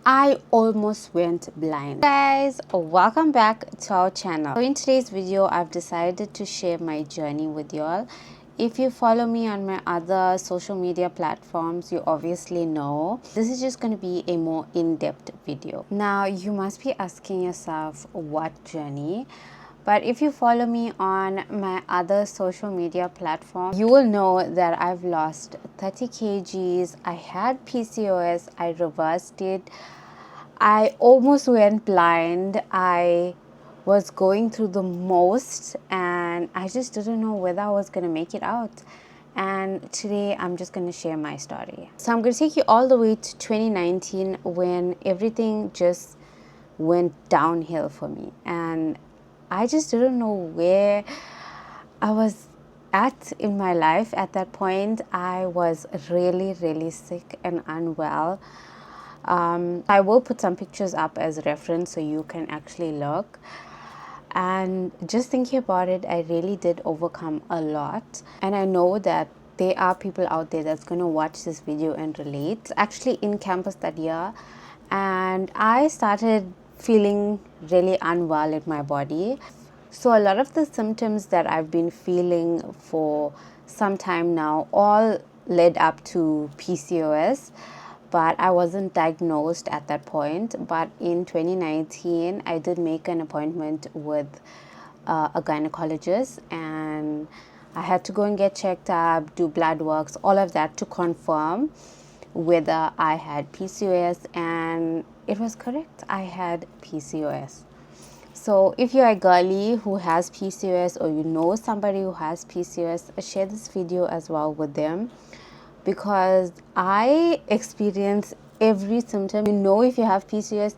I almost went blind. Guys, welcome back to our channel. So in today's video, I've decided to share my journey with y'all. If you follow me on my other social media platforms, you obviously know this is just going to be a more in-depth video. Now, you must be asking yourself, what journey? But if you follow me on my other social media platform, you will know that I've lost 30 kgs. I had PCOS. I reversed it. I almost went blind. I was going through the most and I just didn't know whether I was going to make it out. And today I'm just going to share my story. So I'm going to take you all the way to 2019 when everything just went downhill for me. And I just didn't know where I was at in my life at that point. I was really sick and unwell. I will put some pictures up as reference so you can actually look. And just thinking about it, I really did overcome a lot. And I know that there are people out there that's going to watch this video and relate. It's actually in campus that year. And I started feeling really unwell in my body. So a lot of the symptoms that I've been feeling for some time now all led up to PCOS, but I wasn't diagnosed at that point. But in 2019, I did make an appointment with a gynecologist, and I had to go and get checked up, do blood works, all of that to confirm whether I had PCOS, and it was correct. I had PCOS. So if you're a girly who has PCOS or you know somebody who has PCOS, share this video as well with them, because I experience every symptom. You know, if you have PCOS,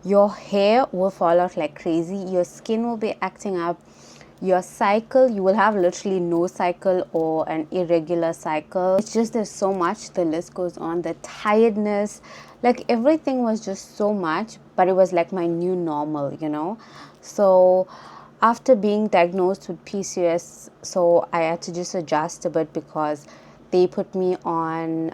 your hair will fall out like crazy, your skin will be acting up, your cycle, you will have literally no cycle or an irregular cycle. It's just, there's so much, the list goes on. The tiredness, like everything was just so much, but it was like my new normal, you know. So after being diagnosed with PCOS, so I had to just adjust a bit because they put me on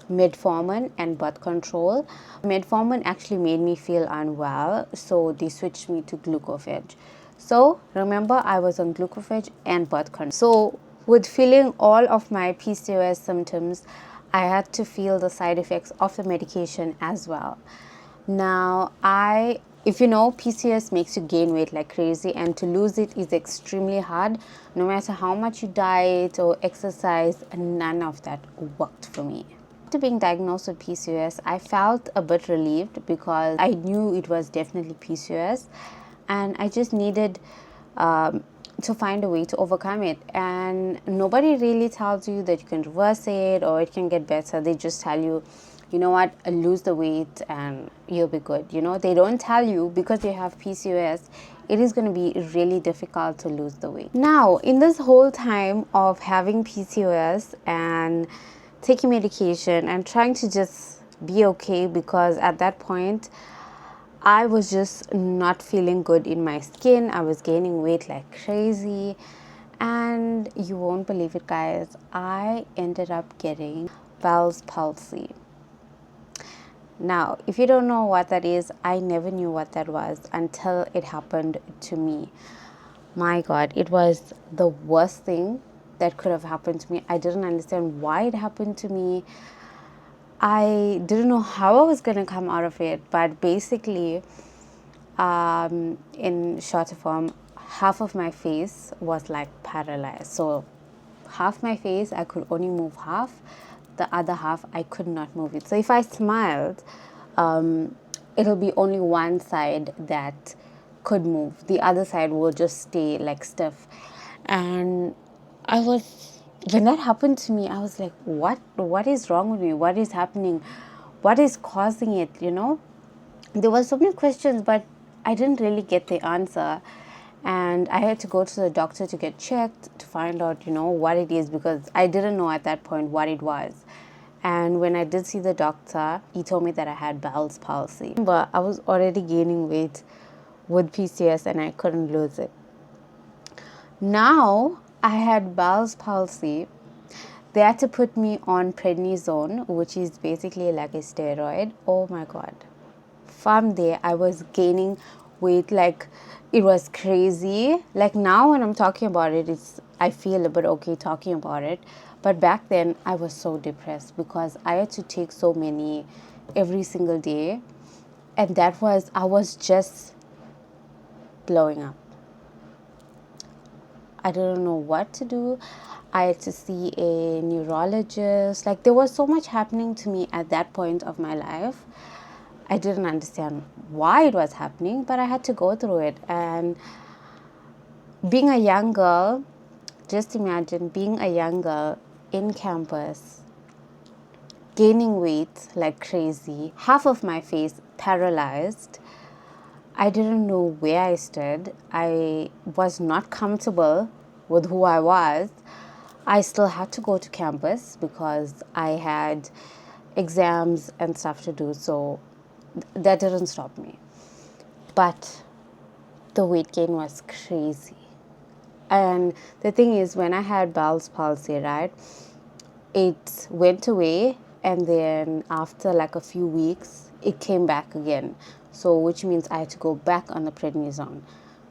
metformin and birth control. Metformin actually made me feel unwell, so they switched me to glucophage. So remember, I was on glucophage and birth control. So with feeling all of my PCOS symptoms, I had to feel the side effects of the medication as well. Now, if you know, PCOS makes you gain weight like crazy, and to lose it is extremely hard. No matter how much you diet or exercise, none of that worked for me. After being diagnosed with PCOS, I felt a bit relieved because I knew it was definitely PCOS, and I just needed to find a way to overcome it. And nobody really tells you that you can reverse it or it can get better. They just tell you, you know what, lose the weight and you'll be good. You know, they don't tell you because you have PCOS, it is going to be really difficult to lose the weight. Now, in this whole time of having PCOS and taking medication and trying to just be okay, because at that point, I was just not feeling good in my skin. I was gaining weight like crazy. And you won't believe it, guys. I ended up getting Bell's palsy. Now, if you don't know what that is, I never knew what that was until it happened to me. My God, it was the worst thing that could have happened to me. I didn't understand why it happened to me. I didn't know how I was going to come out of it, but basically, in shorter form, half of my face was like paralyzed. So half my face, I could only move half. The other half, I could not move it. So if I smiled, it'll be only one side that could move. The other side will just stay like stiff. And when that happened to me, I was like, what is wrong with me? What is happening? What is causing it? You know, there were so many questions, but I didn't really get the answer. And I had to go to the doctor to get checked to find out, you know, what it is, because I didn't know at that point what it was. And when I did see the doctor, he told me that I had Bell's palsy. But I was already gaining weight with PCOS and I couldn't lose it. Now I had Bell's palsy. They had to put me on prednisone, which is basically like a steroid. Oh my God. From there, I was gaining weight like it was crazy. Like now when I'm talking about it, I feel a bit okay talking about it. But back then, I was so depressed because I had to take so many every single day. And I was just blowing up. I didn't know what to do. I had to see a neurologist. Like there was so much happening to me at that point of my life. I didn't understand why it was happening, but I had to go through it. And being a young girl, just imagine being a young girl in campus, gaining weight like crazy, half of my face paralyzed. I didn't know where I stood. I was not comfortable with who I was. I still had to go to campus because I had exams and stuff to do, so that didn't stop me. But the weight gain was crazy. And the thing is, when I had Bell's palsy, right, it went away, and then after like a few weeks, it came back again. So, which means I had to go back on the prednisone.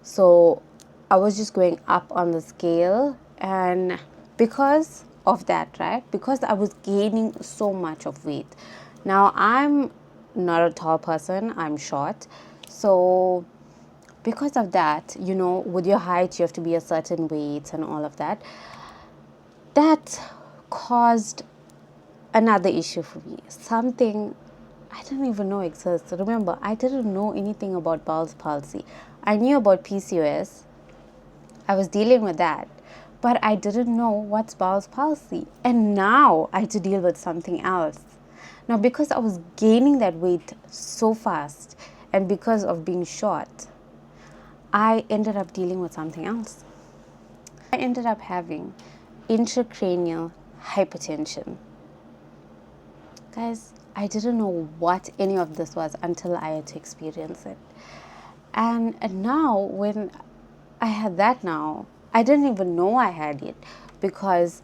So, I was just going up on the scale, and because of that, right, because I was gaining so much of weight. Now, I'm not a tall person, I'm short. So, because of that, you know, with your height, you have to be a certain weight and all of that. That caused another issue for me. Something I didn't even know exists. Remember, I didn't know anything about Bell's palsy. I knew about PCOS. I was dealing with that. But I didn't know what's Bell's palsy. And now I had to deal with something else. Now, because I was gaining that weight so fast and because of being short, I ended up dealing with something else. I ended up having intracranial hypertension. Guys, I didn't know what any of this was until I had to experience it. And now, when I had that now, I didn't even know I had it because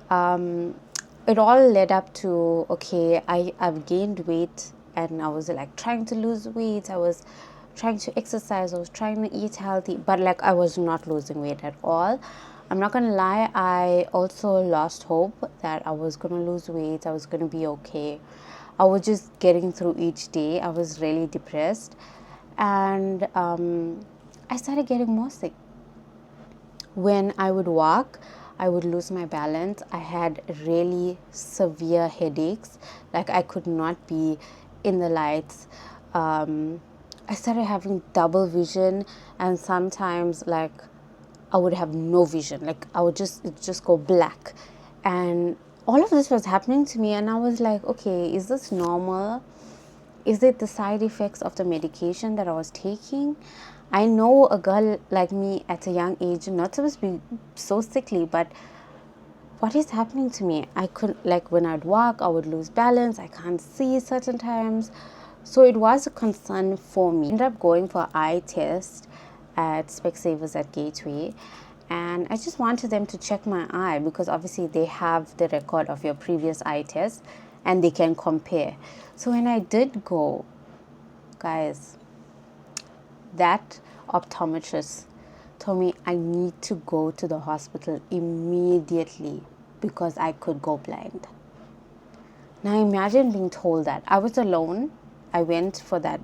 it all led up to, okay, I've gained weight and I was like trying to lose weight. I was trying to exercise. I was trying to eat healthy, but like I was not losing weight at all. I'm not gonna lie, I also lost hope that I was gonna lose weight. I was gonna be okay. I was just getting through each day. I was really depressed, and I started getting more sick. When I would walk, I would lose my balance. I had really severe headaches, like I could not be in the lights. I started having double vision, and sometimes like I would have no vision. Like I would just go black, and all of this was happening to me, and I was like, okay, is this normal? Is it the side effects of the medication that I was taking? I know a girl like me at a young age, not supposed to be so sickly, but what is happening to me? I couldn't, like when I'd walk, I would lose balance. I can't see certain times. So it was a concern for me. I ended up going for eye test at Specsavers at Gateway. And I just wanted them to check my eye because obviously they have the record of your previous eye test and they can compare. So when I did go, guys, that optometrist told me I need to go to the hospital immediately because I could go blind. Now imagine being told that. I was alone. I went for that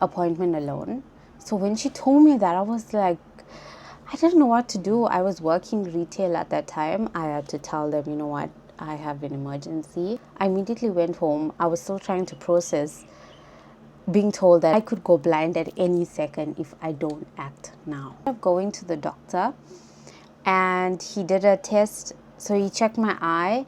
appointment alone. So when she told me that, I was like, I didn't know what to do. I was working retail at that time. I had to tell them, you know what, I have an emergency. I immediately went home. I was still trying to process being told that I could go blind at any second if I don't act now. I'm going to the doctor and he did a test. So he checked my eye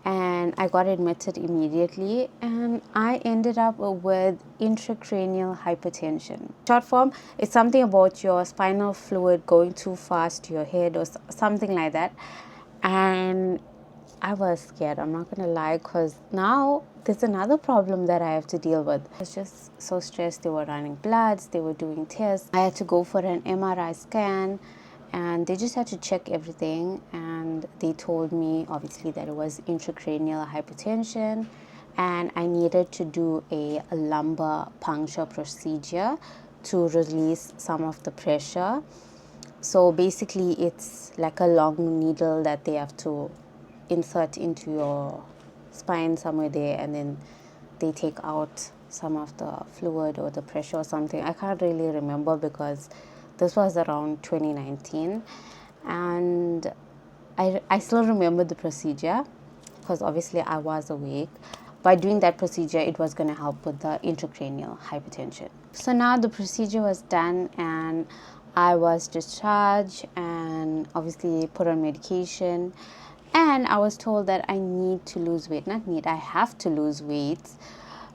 and I got admitted immediately, and I ended up with intracranial hypertension. Short form, it's something about your spinal fluid going too fast to your head or something like that. And I was scared, I'm not gonna lie, because now there's another problem that I have to deal with. I was just so stressed. They were running bloods, they were doing tests. I had to go for an MRI scan, and they just had to check everything, and they told me obviously that it was intracranial hypertension and I needed to do a lumbar puncture procedure to release some of the pressure. So basically it's like a long needle that they have to insert into your spine somewhere there, and then they take out some of the fluid or the pressure or something. I can't really remember because this was around 2019, and I still remember the procedure because obviously I was awake. By doing that procedure, it was going to help with the intracranial hypertension. So now the procedure was done and I was discharged and obviously put on medication. And I was told that I need to lose weight. Not need, I have to lose weight,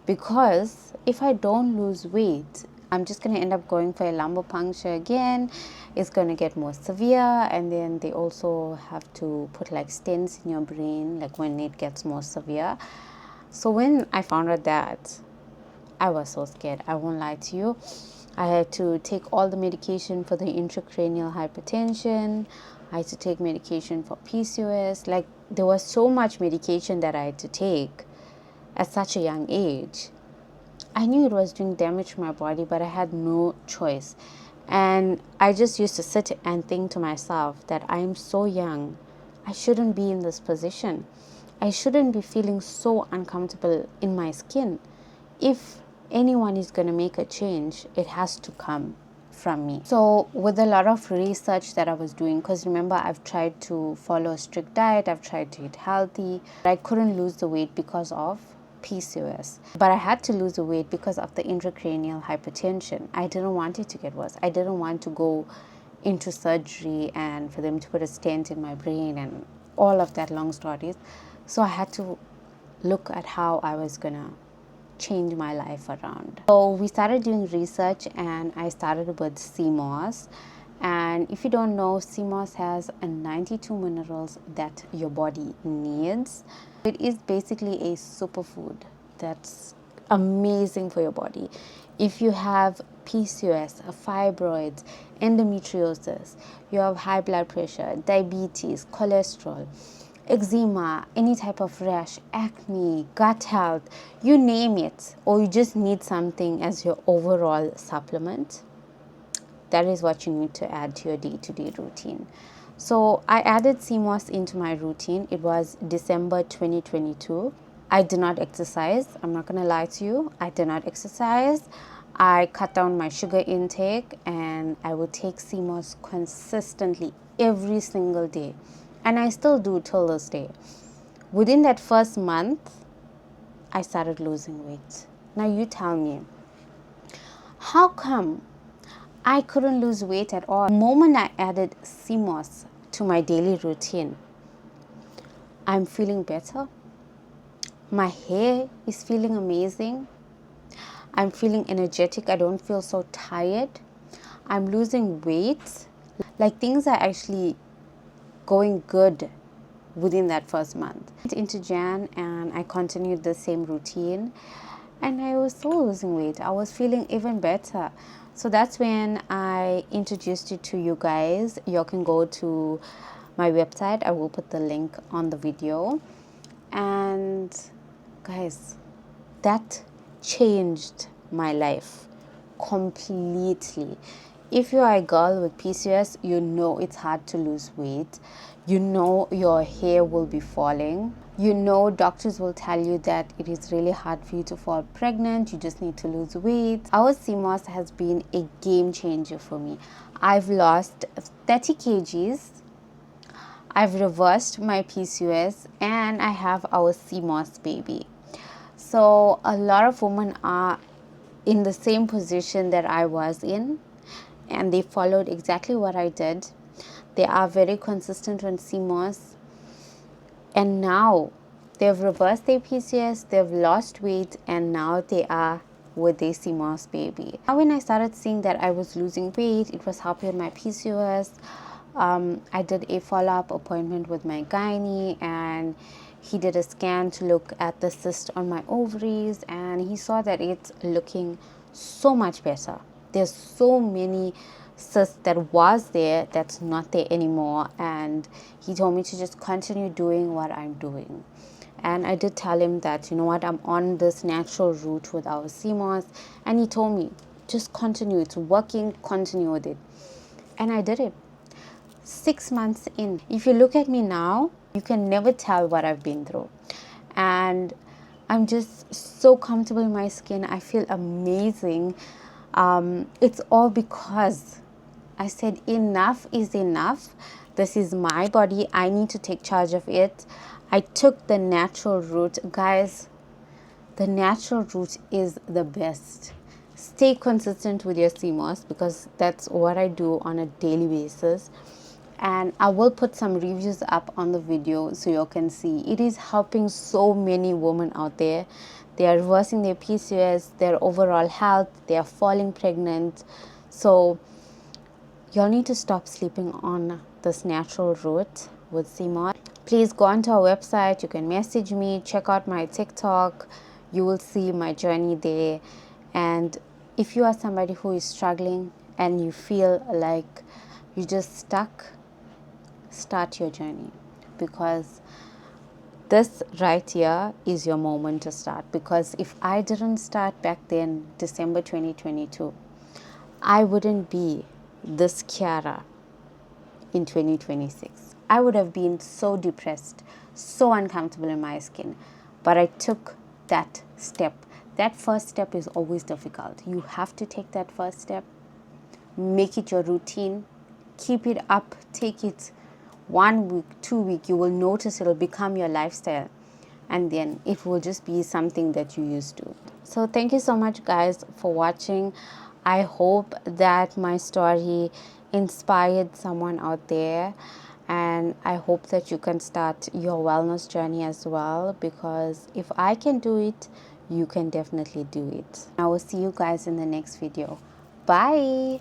because if I don't lose weight, I'm just going to end up going for a lumbar puncture again. It's going to get more severe, and then they also have to put like stents in your brain, like when it gets more severe. So when I found out that, I was so scared. I won't lie to you. I had to take all the medication for the intracranial hypertension. I had to take medication for PCOS. Like, there was so much medication that I had to take at such a young age. I knew it was doing damage to my body, but I had no choice. And I just used to sit and think to myself that I am so young. I shouldn't be in this position. I shouldn't be feeling so uncomfortable in my skin. If anyone is going to make a change, it has to come from me. So with a lot of research that I was doing, because remember, I've tried to follow a strict diet, I've tried to eat healthy, I couldn't lose the weight because of PCOS. But I had to lose the weight because of the intracranial hypertension. I didn't want it to get worse. I didn't want to go into surgery and for them to put a stent in my brain and all of that long stories. So I had to look at how I was gonna change my life around. So we started doing research and I started with CMOS. And if you don't know, CMOS has 92 minerals that your body needs. It is basically a superfood that's amazing for your body. If you have PCOS, fibroids, endometriosis, you have high blood pressure, diabetes, cholesterol, eczema, any type of rash, acne, gut health, you name it, or you just need something as your overall supplement, that is what you need to add to your day-to-day routine. So I added CMOS into my routine. It was December 2022. I did not exercise. I'm not going to lie to you. I did not exercise. I cut down my sugar intake and I would take CMOS consistently every single day. And I still do till this day. Within that first month, I started losing weight. Now you tell me, how come I couldn't lose weight at all? The moment I added CMOS to my daily routine, I'm feeling better. My hair is feeling amazing. I'm feeling energetic. I don't feel so tired. I'm losing weight. Like, things are actually going good within that first month. I went into Jan and I continued the same routine and I was still losing weight. I was feeling even better. So that's when I introduced it to you guys. You can go to my website. I will put the link on the video. And guys, that changed my life completely. If you are a girl with PCOS, you know it's hard to lose weight. You know your hair will be falling. You know doctors will tell you that it is really hard for you to fall pregnant. You just need to lose weight. Our CMOS has been a game changer for me. I've lost 30 kgs. I've reversed my PCOS and I have our CMOS baby. So a lot of women are in the same position that I was in, and they followed exactly what I did. They are very consistent on CMOS, and now they've reversed their PCOS, they've lost weight, and now they are with their CMOS baby. Now when I started seeing that I was losing weight, it was helping with my PCOS. I did a follow-up appointment with my gynae, and he did a scan to look at the cyst on my ovaries, and he saw that it's looking so much better. There's so many cyst that was there that's not there anymore, and he told me to just continue doing what I'm doing. And I did tell him that, you know what, I'm on this natural route with our CMOS, and he told me just continue, it's working, continue with it. And I did it. 6 months in, if you look at me now, you can never tell what I've been through. And I'm just so comfortable in my skin. I feel amazing. It's all because I said enough is enough. This is my body. I need to take charge of it. I took the natural route. Guys, the natural route is the best. Stay consistent with your CMOS, because that's what I do on a daily basis. And I will put some reviews up on the video so you can see. It is helping so many women out there. They are reversing their PCOS, their overall health, they are falling pregnant. So y'all need to stop sleeping on this natural route with CMOS. Please go onto our website. You can message me, check out my TikTok. You will see my journey there. And if you are somebody who is struggling and you feel like you're just stuck, start your journey, because this right here is your moment to start. Because if I didn't start back then, December 2022, I wouldn't be this Kiara in 2026. I would have been so depressed, so uncomfortable in my skin. But I took that step. That first step is always difficult. You have to take that first step, make it your routine, keep it up, take it 1 week, 2 weeks, you will notice it will become your lifestyle, and then it will just be something that you used to. So thank you so much, guys, for watching. I hope that my story inspired someone out there, and I hope that you can start your wellness journey as well, because if I can do it, you can definitely do it. I will see you guys in the next video. Bye.